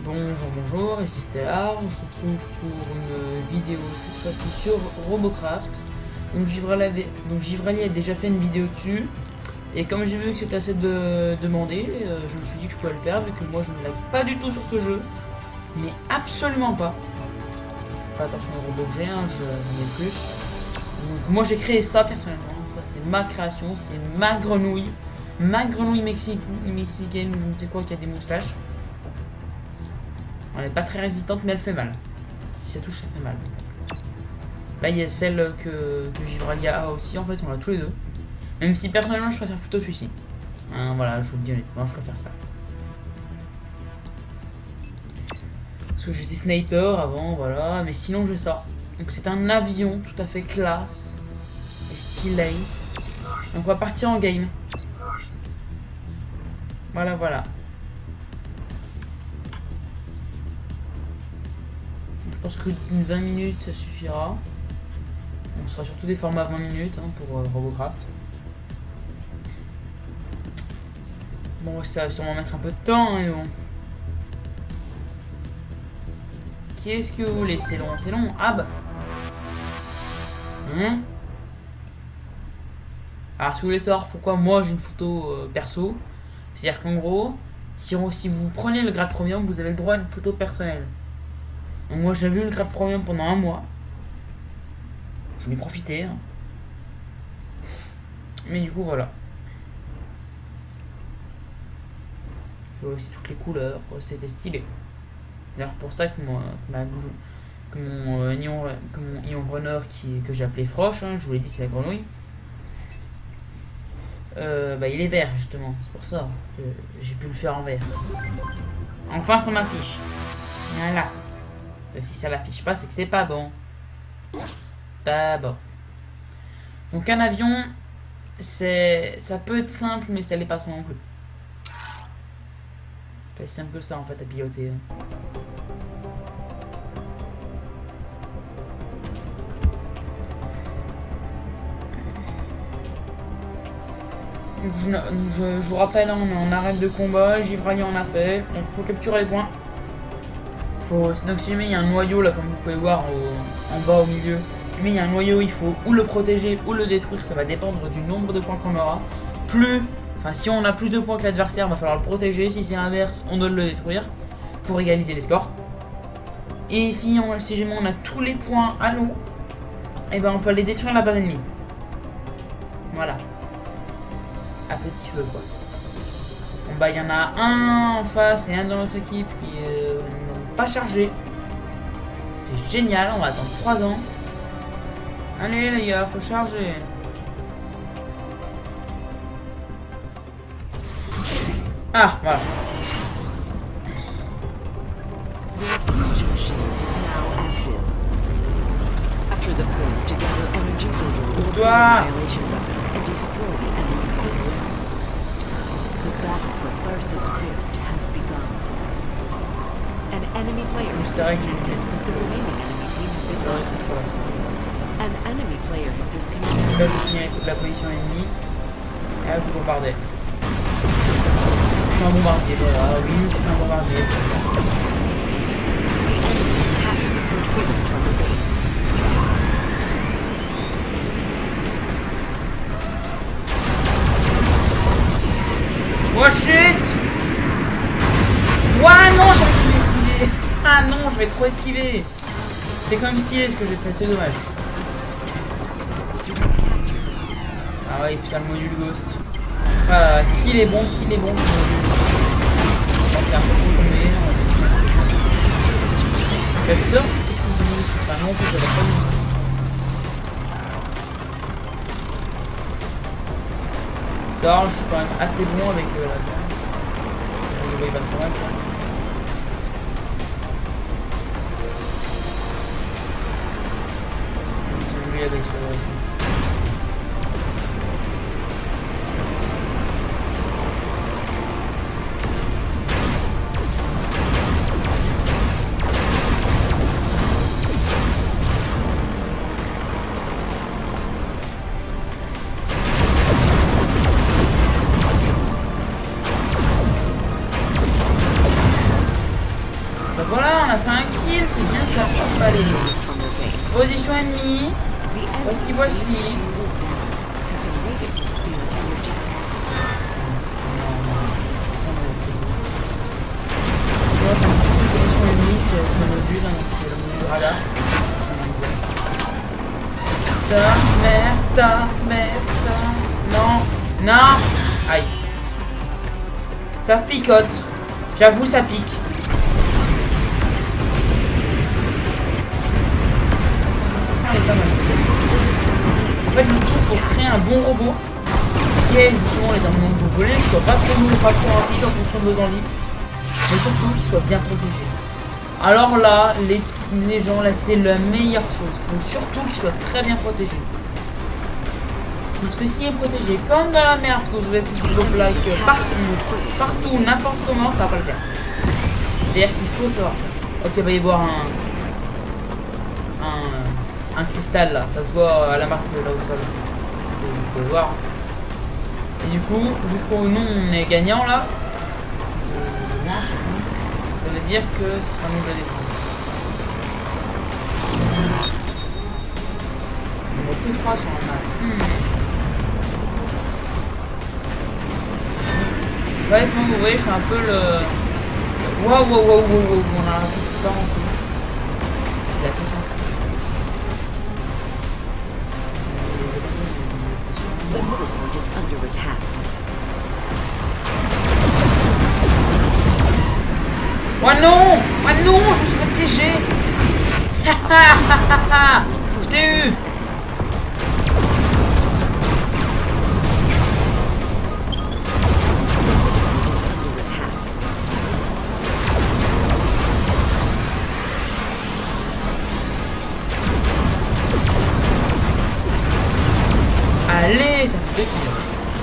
Bonjour, ici Stellar, on se retrouve pour une vidéo cette fois-ci sur Robocraft. Donc Givrali a déjà fait une vidéo dessus, et comme j'ai vu que c'était assez demandé, je me suis dit que je pouvais le faire, vu que moi je ne lag pas du tout sur ce jeu, mais absolument pas. Pas attention au robot que j'ai, hein, je n'ai plus. Donc moi j'ai créé ça personnellement, ça c'est ma création, c'est ma grenouille mexicaine ou je ne sais quoi qui a des moustaches. Elle n'est pas très résistante, mais elle fait mal. Si ça touche, ça fait mal. Là, il y a celle que Givrali a aussi. En fait, on l'a tous les deux. Même si personnellement, je préfère plutôt celui-ci. Hein, voilà, je vous le dis honnêtement, je préfère ça. Parce que j'étais sniper avant, voilà. Mais sinon, j'ai ça. Donc, c'est un avion tout à fait classe et stylé. Donc, on va partir en game. Voilà, voilà. Je pense que 20 minutes ça suffira. On sera surtout des formats 20 minutes hein, pour Robocraft. Bon, ça va sûrement mettre un peu de temps, mais bon. Qu'est-ce que vous voulez? C'est long, c'est long. Ah bah. Hein? Alors, si vous voulez savoir pourquoi moi j'ai une photo perso, c'est-à-dire qu'en gros, si vous prenez le grade premium, vous avez le droit à une photo personnelle. Donc moi j'ai vu le grade premium pendant un mois. Je l'ai profité. Hein. Mais du coup voilà. Je vois aussi toutes les couleurs. C'était stylé. D'ailleurs pour ça que mon Ion Runner que j'ai appelé Froche, hein, je vous l'ai dit c'est la grenouille. Bah il est vert justement. C'est pour ça que j'ai pu le faire en vert. Enfin ça m'affiche. Voilà. Si ça l'affiche pas, c'est que c'est pas bon. Pas bon. Donc un avion, ça peut être simple, mais ça l'est pas trop non plus. C'est pas si simple que ça en fait à piloter. Je vous rappelle, on est en arrêt de combat, Givrali en a fait, donc faut capturer les points. Donc si jamais il y a un noyau là comme vous pouvez voir en bas au milieu, mais il y a un noyau, il faut ou le protéger ou le détruire, ça va dépendre du nombre de points qu'on aura. Si on a plus de points que l'adversaire, il va falloir le protéger, si c'est l'inverse, on doit le détruire pour égaliser les scores. Et si jamais on a tous les points à nous, et ben on peut aller détruire la base ennemie. Voilà. À petit feu quoi. Bon bah il y en a un en face et un dans notre équipe qui pas chargé. C'est génial, on va attendre 3 ans. Allez les gars, faut charger. Ah, voilà. Ouvre-toi. C'est vrai qu'il y a la position ennemie. Et là je bombardais. Je suis un bombardier, voilà. Oui, je suis un bombardier. Oh shit! Ouah non, j'aurais dû esquiver. Ah non, je vais trop esquiver. C'était quand même stylé ce que j'ai fait, c'est dommage. Ah ouais, putain, le module Ghost. Ah, qu'il est bon, qu'il est bon. Ça fait un peu tomber. Ça fait peur, ce petit bonus. Enfin, non, en fait, j'avais pas vu. Ça, je suis quand même assez bon avec la il va trop mal. Celui-là, a fait un kill, c'est bien ça. Allez. Position ennemie. Voici. Position ennemie, c'est un module, hein, c'est le module radar. Ta merde. Non. Aïe. Ça picote. J'avoue, ça pique. Elle est pas mal. En fait, le tout pour créer un bon robot, ce qui est justement les armements que vous voulez, qui soit pas trop lourd, pas trop rapide en fonction de vos envies, mais surtout qu'ils soient bien protégés. Alors là, les gens, là, c'est la meilleure chose. Il faut surtout qu'ils soient très bien protégés. Parce que s'il est protégé comme dans la merde, que vous avez fait du like partout, n'importe comment, ça va pas le faire. C'est-à-dire qu'il faut savoir faire. Ok, va y avoir un cristal là, ça se voit à la marque là au sol. Vous pouvez voir. Et du coup, nous on est gagnant là. Ça veut dire que ce sera nous de la défense. On a plus 3 sur la map. Ouais, comme vous voyez, c'est un peu le... Waouh, on a un petit peu en tout. Il est assez sensible. The middle point is under attack. Oh non, je me suis fait piéger. Je t'ai eu. Allez, ça fait 2 kills.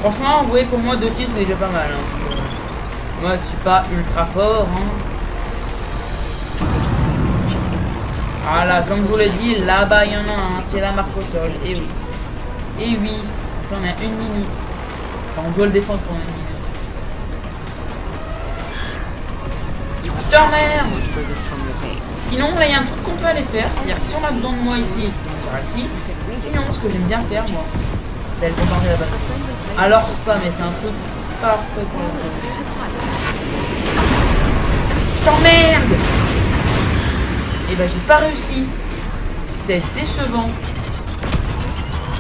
Franchement, vous voyez pour moi 2 kills c'est déjà pas mal. Hein. Moi je suis pas ultra fort. Hein. Voilà, comme je vous l'ai dit, là-bas il y en a un, c'est la marque au sol. Et oui. Donc là, on a 1 minute. Enfin, on doit le défendre pendant 1 minute. Je t'emmerde. Sinon là il y a un truc qu'on peut aller faire. C'est-à-dire que si on a besoin de moi ici, on va ici. Sinon ce que j'aime bien faire moi, c'est le bombarder la bataille. Alors ça, mais c'est un truc parfait pour le coup. Je t'emmerde. Et bah j'ai pas réussi. C'est décevant.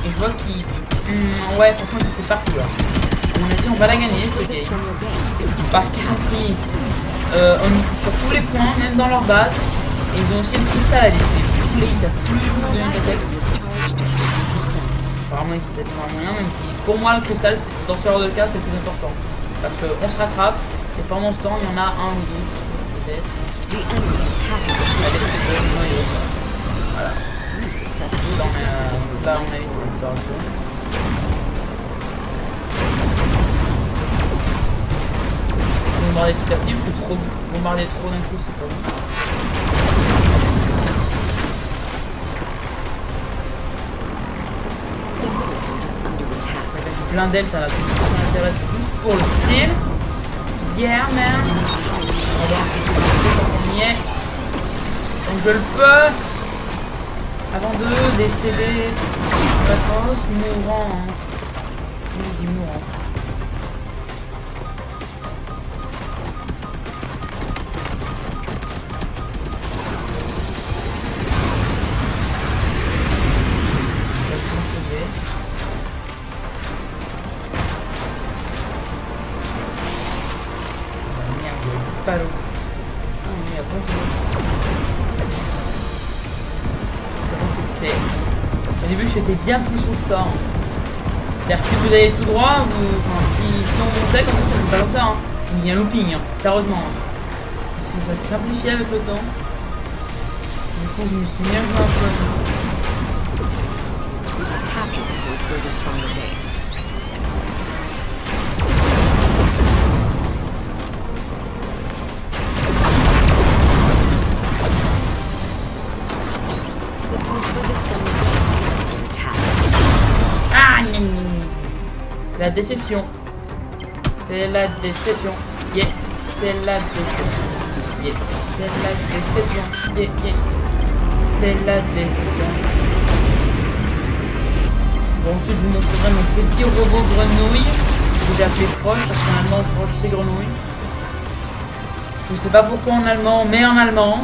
Et je vois qu'il... ouais, franchement il fait partout là. On a dit on va la gagner ce game. Parce qu'ils sont pris sur tous les points, même dans leur base. Et ils ont aussi le cristal à détruire. Ils savent plus donner de tête. Apparemment ils ont peut-être un moyen, même si pour moi le cristal dans ce genre de cas c'est le plus important. Parce qu'on se rattrape et pendant ce temps il y en a un ou deux peut-être. Voilà. Là on a eu sur l'histoire de bombarder petit à petit parce que trop bombarder trop d'un coup c'est pas bon. Plein d'ailes, ça m'intéresse juste pour le style. Yeah man. On y est. Donc je le peux. Avant de décéder. Vacances, mourance. Je dis mourance. Disparu. Au début j'étais bien plus chaud que ça. Hein. C'est-à-dire que si vous allez tout droit, si on montait comme ça, c'est pas comme ça. Hein. Il y a un looping, hein. Sérieusement. Hein. Ça s'est simplifié avec le temps. Du coup je me suis bien joué un peu. C'est la déception. C'est la déception. Yeah, c'est la déception. Yeah. C'est la déception. Yeah, yeah. C'est la déception. Bon, ensuite, je vous montrerai mon petit robot grenouille que j'ai appelé Frosch parce qu'en allemand, Frosch c'est grenouille. Je sais pas pourquoi en allemand, mais en allemand.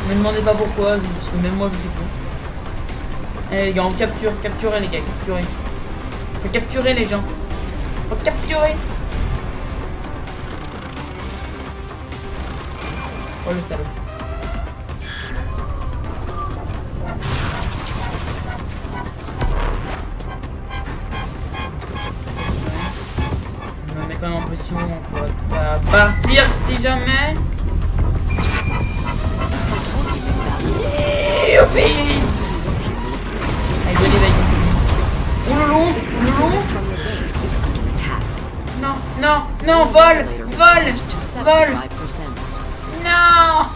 Ne me demandez pas pourquoi, parce que même moi je sais pas. Allez les gars, on capturez les gars, capturez. Faut capturer les gens. Faut capturer. Oh le salaud. Je me mets quand même en position pour pas partir si jamais. Youpi! Allez, venez, venez. Ouloulou! Ouloulou! Non, non, non, vol! Vol! Vol! Non!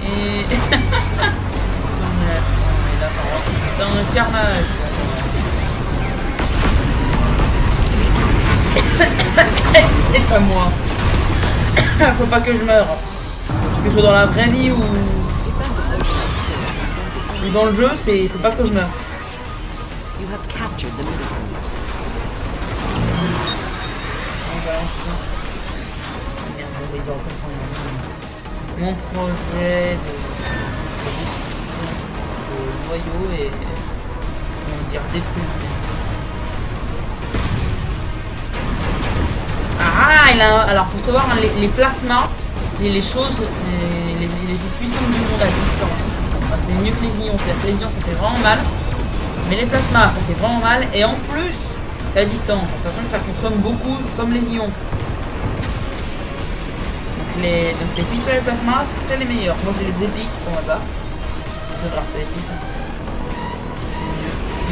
Et... non mais là, c'est un carnage! C'est pas moi! Faut pas que je meure! Que ce soit dans la vraie vie ou dans le jeu, c'est pas que je meurs. You have captured the middle point. Mon projet de noyau est, comment dire, détruit. Ah, alors faut savoir, hein, les plasmas, c'est les choses les plus puissantes du monde à distance. Enfin, c'est mieux que les ions. C'est-à-dire que les ions ça fait vraiment mal, mais les plasmas ça fait vraiment mal, et en plus à distance, en sachant que ça consomme beaucoup comme les ions. Donc les pistolets plasma c'est les meilleurs. Moi j'ai les épiques pour ma part. C'est grave, les épiques.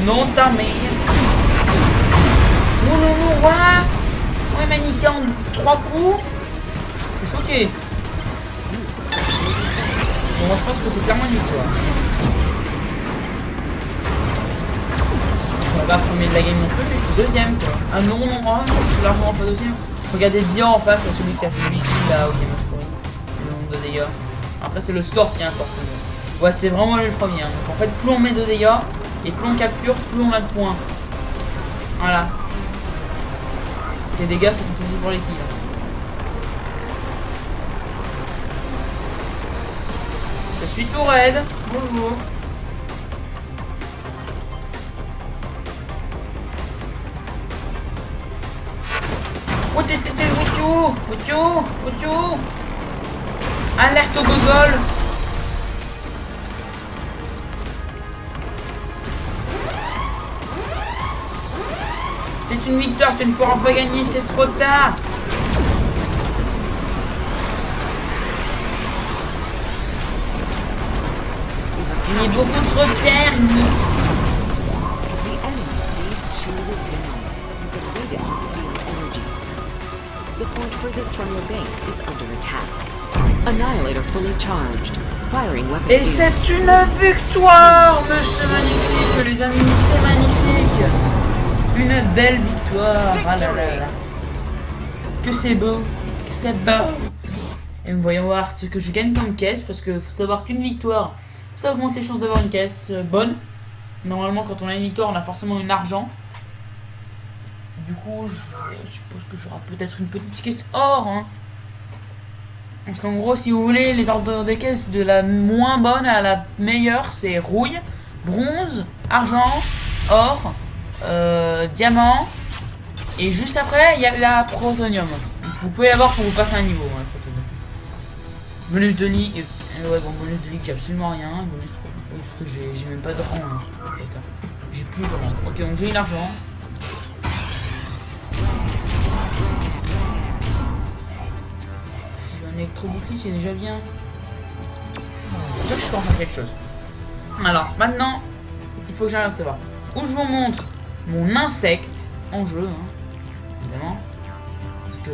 Non ta mère. Ouloulou, voilà. Ouais, maniqué en 3 coups. Je suis choqué. Bon, moi je pense que c'est clairement une victoire. Je suis pas premier de la game non plus, mais je suis deuxième quoi. Ah non, non, oh, non, je suis largement pas deuxième. Regardez bien en face, celui qui a fait 8 kills là, ok, ma souris. Le nombre de dégâts. Après, c'est le score qui importe. Ouais, c'est vraiment le premier. Hein. Donc en fait, plus on met de dégâts et plus on capture, plus on a de points. Voilà. Les dégâts, ça compte aussi pour les kills. Je suis tout raide. Bonjour. Oh, t'es Ouchou. Alerte au gogol. C'est une victoire, tu ne pourras pas gagner, c'est trop tard. Il est beaucoup trop tard. The enemy's base shield is down. You can raid it to steal energy. The point furthest from your base is under attack. Annihilator fully charged. Firing weapon. Et c'est une victoire, monsieur magnifique, les amis, c'est magnifique. Une belle victoire. Ah là là là. Que c'est beau, c'est beau. Et nous voyons voir ce que je gagne comme caisse, parce qu'il faut savoir qu'une victoire, ça augmente les chances d'avoir une caisse bonne. Normalement, quand on a une victoire, on a forcément une argent. Du coup, je suppose que j'aurai peut-être une petite caisse or. Hein. Parce qu'en gros, si vous voulez, les ordres des caisses de la moins bonne à la meilleure, c'est rouille, bronze, argent, or, diamant. Et juste après, il y a la protonium. Vous pouvez l'avoir pour vous passer un niveau. Hein, bonus de ligue. Ouais, bon, bonus de ligue, j'ai absolument rien. Bonus pro. Oui, parce que j'ai même pas de rang. Hein. J'ai plus de rang. Ok, donc j'ai une argent. J'ai un électro-bouclier, c'est déjà bien. C'est sûr que je peux en faire quelque chose. Alors, maintenant, il faut que j'arrive à savoir où je vous montre mon insecte en jeu, hein, évidemment. Parce que,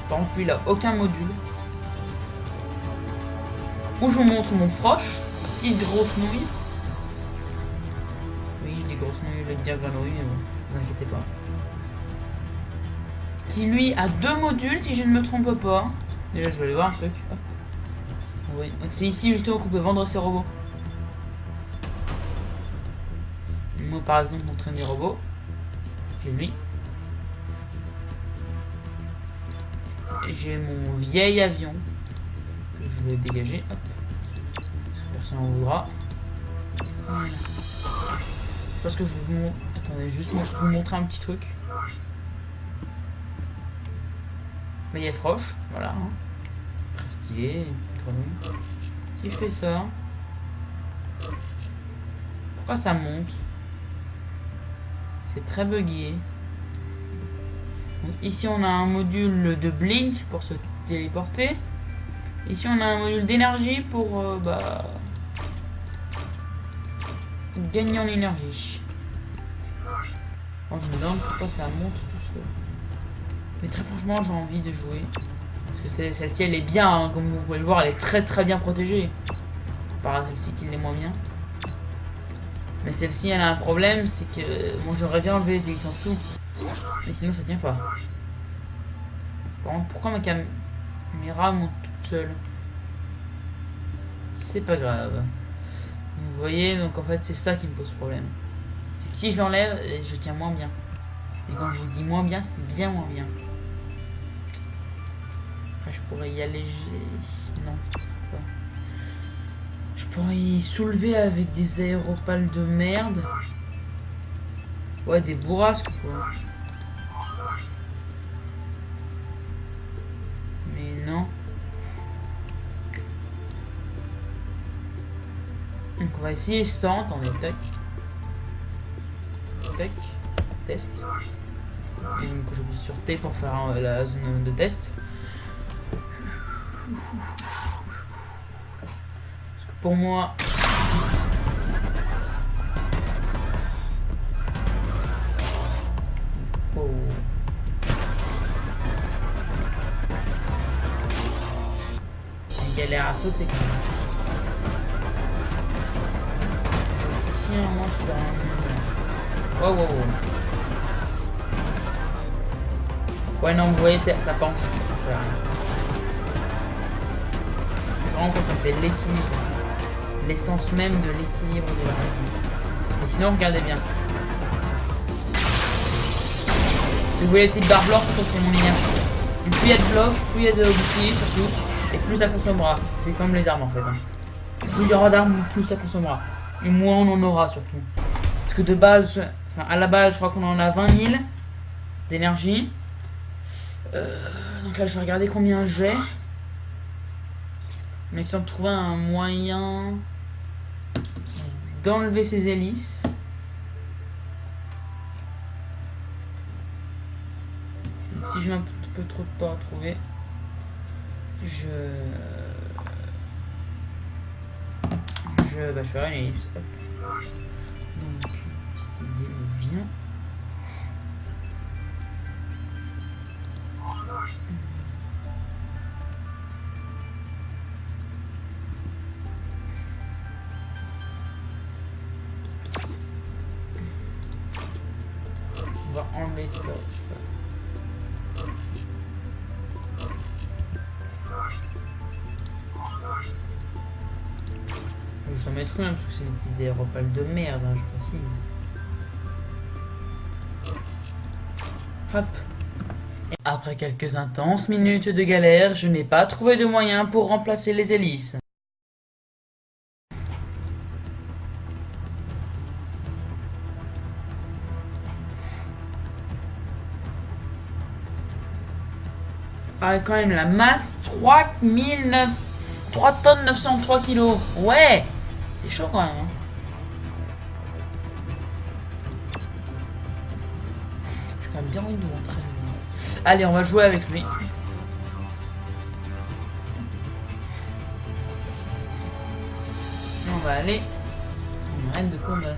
par exemple, lui, il a aucun module. Où je vous montre mon froche, petite grosse nouille. Oui, je dis grosse nouille, je vais dire grenouille, mais bon, ne vous inquiétez pas. Qui lui a 2 modules, si je ne me trompe pas. Déjà, je vais aller voir un truc. Hop. Oui, donc c'est ici justement qu'on peut vendre ces robots. Moi, par exemple, m'entraîne des robots. J'ai lui. J'ai mon vieil avion. Que je vais dégager. Hop. Personne n'en voudra. Voilà. Je pense que je vais vous montrer. Attendez, juste moi, je vais vous montrer un petit truc. Mais il y a Froche, voilà. Hein. Très stylé, une petite grenouille. Si je fais ça. Pourquoi ça monte? C'est très buggé. Donc, ici on a un module de blink pour se téléporter. Ici on a un module d'énergie pour gagner en énergie. Bon, je me demande pourquoi ça monte tout seul. Mais très franchement j'ai envie de jouer. Parce que celle-ci elle est bien, hein, comme vous pouvez le voir, elle est très bien protégée. Par celle-ci qui l'est moins bien. Mais celle-ci elle a un problème, c'est que moi j'aurais bien enlevé les hélices en dessous. Mais sinon ça tient pas. Par contre, pourquoi ma caméra monte toute seule? C'est pas grave. Vous voyez, donc en fait c'est ça qui me pose problème. C'est que si je l'enlève, je tiens moins bien. Et quand je vous dis moins bien, c'est bien moins bien. Après je pourrais y alléger. Non, c'est pas. Je pourrais y soulever avec des aéropales de merde. Ouais, des bourrasques quoi. Mais non. Donc on va essayer 100. Attendez, tac. Tac. Test. Et donc j'appuie sur T pour faire la zone de test. Parce que pour moi... Oh. Il galère à sauter quand même. Je tiens moi sur un... Wow. Ouais non, vous voyez, ça penche. C'est vraiment quand ça fait l'équilibre. L'essence même de l'équilibre de la vie. Et sinon, regardez bien. Si vous voyez le type d'arbre blanc, c'est mon énergie. Et plus il y a de blocs, plus il y a de boucliers surtout, et plus ça consommera. C'est comme les armes en fait. Hein. Plus il y aura d'armes, plus ça consommera. Et moins on en aura surtout. Parce que de base, enfin à la base, je crois qu'on en a 20 000 d'énergie. Donc là, je vais regarder combien j'ai. En essayant de trouver un moyen d'enlever ces hélices. Donc, si je mets un peu trop de temps à trouver, je ferai une ellipse. Hop. Donc, petite idée me vient. On va enlever ça. Je t'en mettre une parce que c'est des petites aéropales de merde, hein, je précise. Hop. Et après quelques intenses minutes de galère, je n'ai pas trouvé de moyen pour remplacer les hélices. Ah, quand même, la masse, 3 tonnes 903 kilos. Ouais, c'est chaud quand même. Hein. J'ai quand même bien envie de vous montrer. Allez, on va jouer avec lui. On va aller en arène de combat.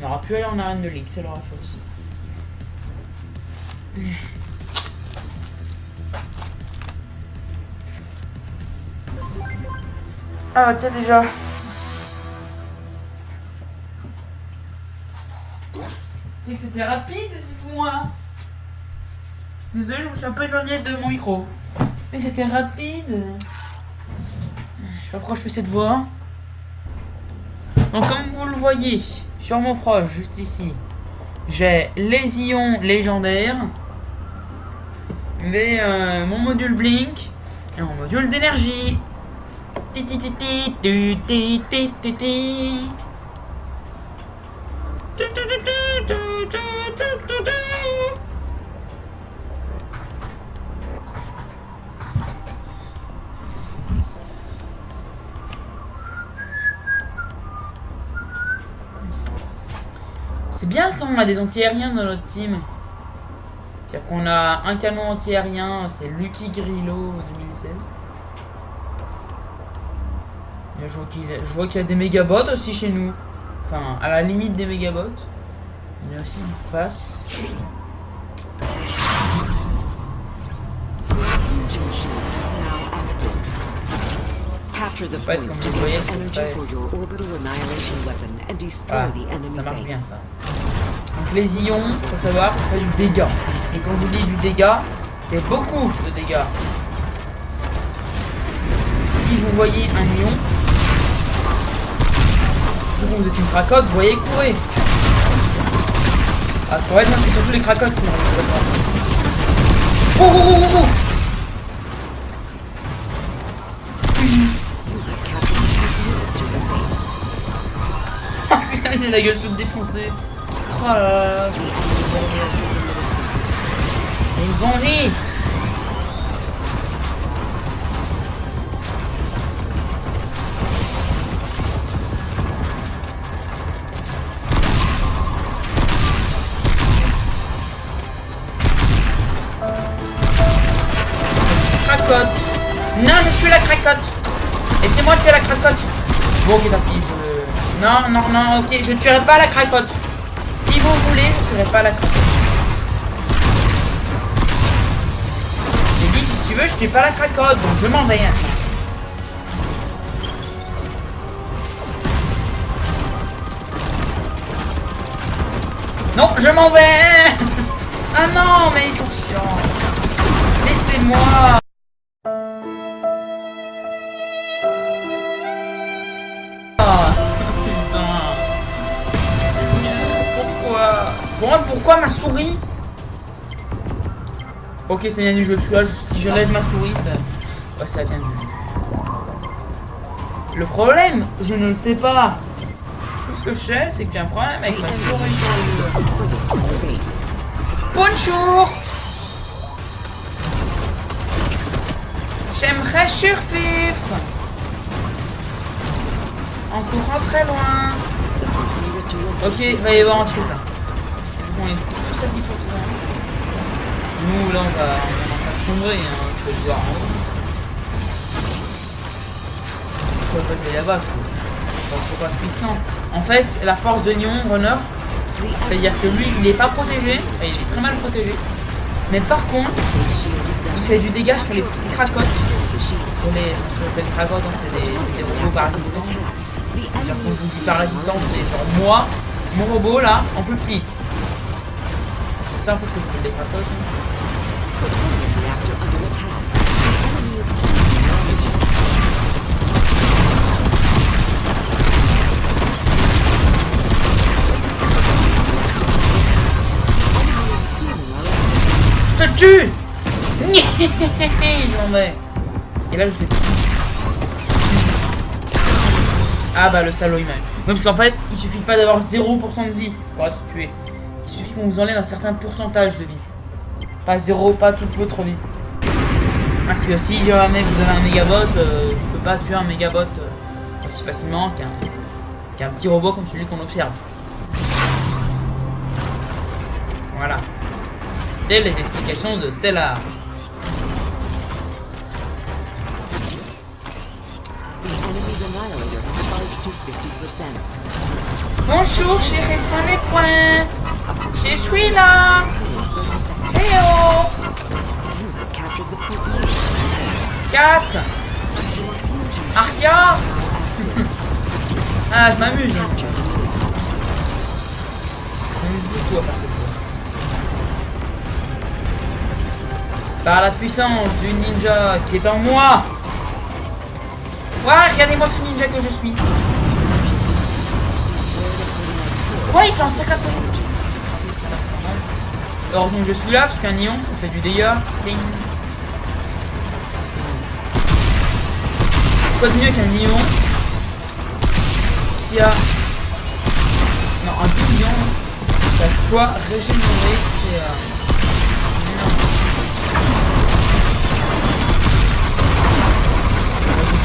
On aura pu aller en arène de ligue, c'est leur fait aussi. Ah tiens déjà. C'est que c'était rapide, dites-moi. Désolé, je me suis un peu éloigné de mon micro. Mais c'était rapide. Je sais pas pourquoi je fais cette voix. Donc comme vous le voyez, sur mon frosh, juste ici, j'ai les ions légendaires, mon module Blink et mon module d'énergie. C'est bien ça, on a des anti-aériens dans notre team. C'est-à-dire qu'on a un canon anti-aérien, c'est Lucky Grillo 2016. Et je vois qu'il y a des mégabots aussi chez nous. Enfin, à la limite des mégabots. Il y a aussi une face. Capture the Ouais, points comme to vous voyez, gain c'est energy pas- for your orbital annihilation weapon and destroy Ah, the enemy ça marche bien base. ça. Donc les ions, faut savoir, ça fait du dégât. Et quand je vous dis du dégât, c'est beaucoup de dégâts. Si vous voyez un ion, surtout quand vous êtes une cracotte, vous voyez courir. Parce qu'en fait, moi, c'est surtout les cracottes qui m'arrivent. Oh oh oh oh oh. You have captured the nearest to the base. Ah putain, j'ai la gueule toute défoncée. Oh là là. C'est une gangée. Cracotte. Non, je tue la cracotte. Laissez-moi tuer la cracotte. Bon, ok, tant pis, Non, non, non, ok, je tuerai pas la cracotte. Si vous voulez, je tuerai pas la cracotte. J'ai dit, si tu veux, je tue pas la cracotte, donc je m'en vais. Non, je m'en vais. Ah non, mais ils sont chiants. Laissez-moi. Pourquoi ma souris? Ok, ça vient du jeu, parce que là, si je lève ma souris, ça vient du jeu. Le problème, je ne le sais pas. Tout ce que je sais, c'est que j'ai un problème avec ma souris. Bonjour. J'aimerais survivre en courant très loin. Ok, il va y avoir un truc là. On est tous à 10%. Nous là on va sombrer, hein, je peux le voir en haut. Pourquoi pas aller là-bas, je suis pas puissant. En fait, la force de Lyon Runner, c'est-à-dire que lui il est pas protégé, il est très mal protégé. Mais par contre, il fait du dégât sur les petites cracottes. Sur les cracottes, hein, c'est des robots par distance. C'est-à-dire qu'on vous dit par la distance, c'est genre moi, mon robot là, en plus petit. C'est ça en fait que je fais des cracottes. Je te tue. Je m'en vais. Et là je fais tout. Ah bah le salaud il m'a eu. Non parce qu'en fait il suffit pas d'avoir 0% de vie pour être tué. Il suffit qu'on vous enlève un certain pourcentage de vie. Pas 0, pas toute votre vie. Parce que si jamais vous avez un mégabot, tu peux pas tuer un mégabot aussi facilement qu'un petit robot comme celui qu'on observe. Voilà. C'était les explications de Stellar. Bonjour, j'ai répondu les points. Je suis là. Hey oh. Casse. Aria. Ah, je m'amuse. Je m'amuse beaucoup à faire cette fois. Par la puissance du ninja qui est en moi. Ouais, regardez-moi ce ninja que je suis. Ouais, ils sont en 50 minutes. C'est pas normal. Heureusement que je suis là, parce qu'un ion, ça fait du dégât. Ding. Quoi de mieux qu'un ion qui a... Non, un ion qui a quoi régénérer, c'est...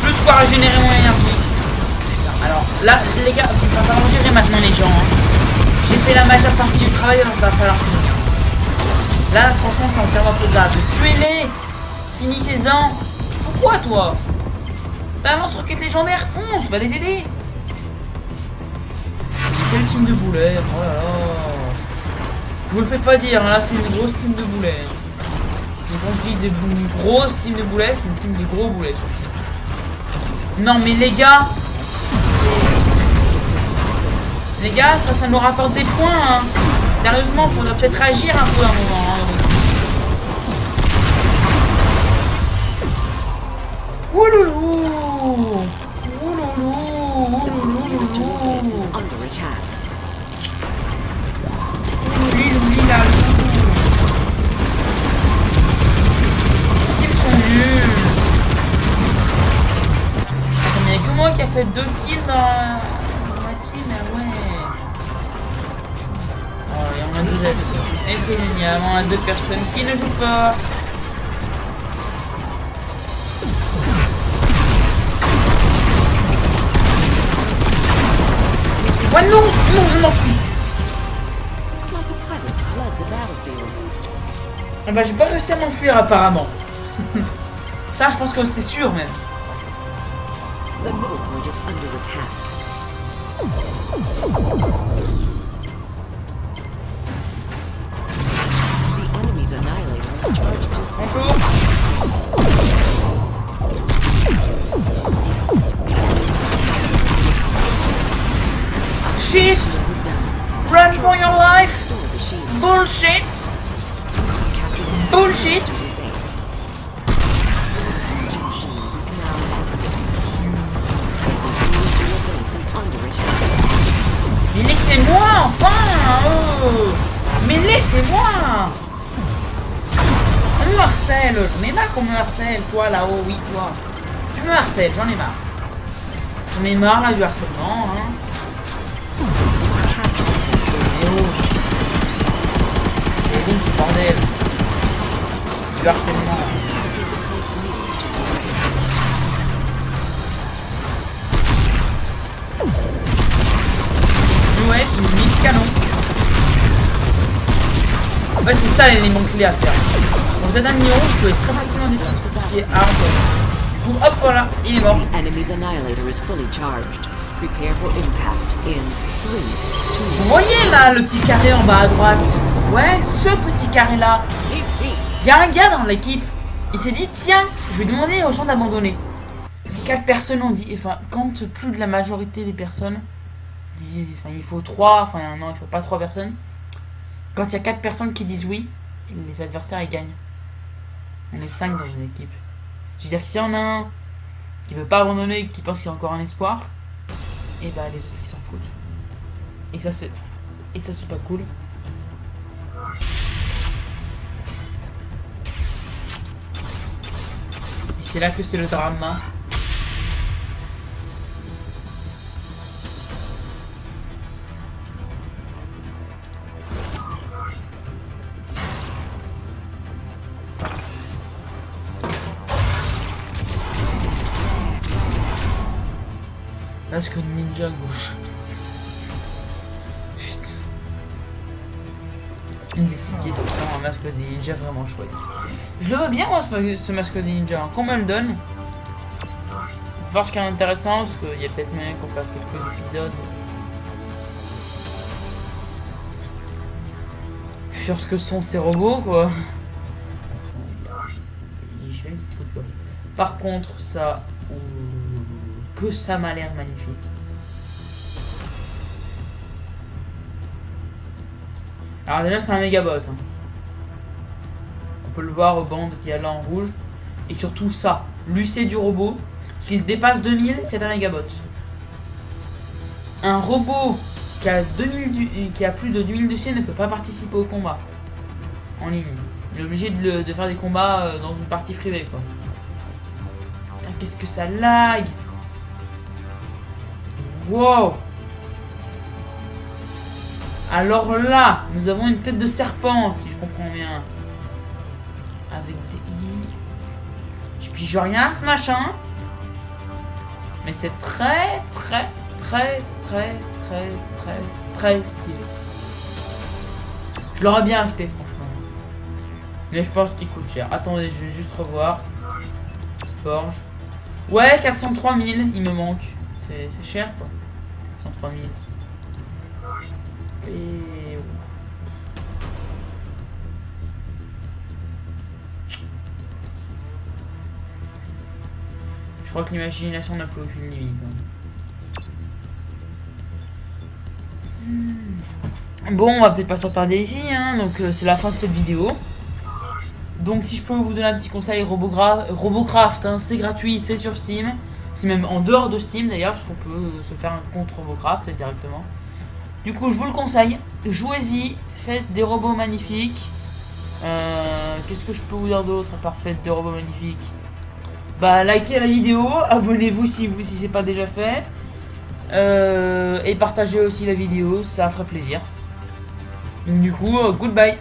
Plus de quoi régénérer mon énergie. Alors là, les gars, il va falloir gérer maintenant les gens. Hein. J'ai fait la majeure partie du travail, alors il va falloir finir. Là, franchement, c'est entièrement faisable. Tuez-les. Finissez-en. Tu fais quoi, toi? T'avances roquette légendaire, fonce, va les aider. Quel team de boulet, oh là là. Je me le fais pas dire, là c'est une grosse team de boulets. Et quand je dis des grosses team de boulets, c'est une team de gros boulets surtout. Non mais les gars, ça nous rapporte des points. Hein. Sérieusement, faudrait peut-être agir un peu à un moment. Hein. Ouloulou! Ouloulou! Ils sont nuls! Il n'y a que moi qui a fait 2 kills dans ma team, mais ouais! Oh, il y en a 2 autres. Et c'est génial, on a 2 personnes qui ne jouent pas! Oh non, non, je m'en fous. Ah bah j'ai pas réussi à m'enfuir apparemment. Ça je pense que c'est sûr même. Bonjour. Shit! Run for your life! Bullshit! Bullshit! Mais laissez-moi enfin! Oh. Mais laissez-moi! On me harcèle! J'en ai marre qu'on me harcèle! Toi là-haut, oui, toi! Tu me harcèles, j'en ai marre! J'en ai marre là du harcèlement, hein! Et donc ce bordel du harcèlement. Ouais, c'est une mine canon. En fait c'est ça l'élément clé à faire. Quand vous êtes un niveau, vous pouvez très facilement détruire tout ce qui est arme. Du coup hop voilà, il est mort. Vous voyez là le petit carré en bas à droite? Ouais, ce petit carré là. Il y a un gars dans l'équipe. Il s'est dit tiens, je vais demander aux gens d'abandonner. 4 personnes ont dit, enfin quand plus de la majorité des personnes disent, enfin il faut 3, enfin non il faut pas 3 personnes. Quand il y a 4 personnes qui disent oui, les adversaires ils gagnent. On est 5 dans une équipe. C'est-à-dire que s'il y en a un qui veut pas abandonner, qui pense qu'il y a encore un espoir, et bah les autres ils s'en foutent. Et ça c'est pas cool. Et c'est là que c'est le drama. Masque ninja à gauche. Putain. Une des six qui est un masque des ninja vraiment chouette. Je le veux bien moi ce masque des ninja. Qu'on me le donne. Voir ce qui est intéressant parce qu'il y a peut-être moyen qu'on fasse quelques épisodes. Sur ce que sont ces robots quoi. Je fais une petite coup de poing. Par contre ça. Que ça m'a l'air magnifique. Alors déjà c'est un méga bot. Hein. On peut le voir aux bandes qui est là en rouge. Et surtout ça, l'UC du robot, s'il dépasse 2000, c'est un mégabot. Un robot qui a plus de 2000 d'UC ne peut pas participer au combat en ligne. Il est obligé de faire des combats dans une partie privée quoi. Putain, qu'est-ce que ça lag! Wow! Alors là, nous avons une tête de serpent, si je comprends bien. Avec des... Je pige rien à ce machin. Mais c'est très stylé. Je l'aurais bien acheté franchement. Mais je pense qu'il coûte cher. Attendez, je vais juste revoir. Forge. Ouais, 403 000, il me manque. C'est cher quoi. 403 000. Et... je crois que l'imagination n'a plus aucune limite. Bon, on va peut-être pas s'attarder ici, hein, donc c'est la fin de cette vidéo. Donc si je peux vous donner un petit conseil, Robocraft, hein, c'est gratuit, c'est sur Steam. C'est même en dehors de Steam d'ailleurs, parce qu'on peut se faire un compte Robocraft directement. Du coup, je vous le conseille, jouez-y, faites des robots magnifiques. Qu'est-ce que je peux vous dire d'autre à part faites des robots magnifiques? Bah, likez la vidéo, abonnez-vous si c'est pas déjà fait. Et partagez aussi la vidéo, ça ferait plaisir. Donc du coup, goodbye.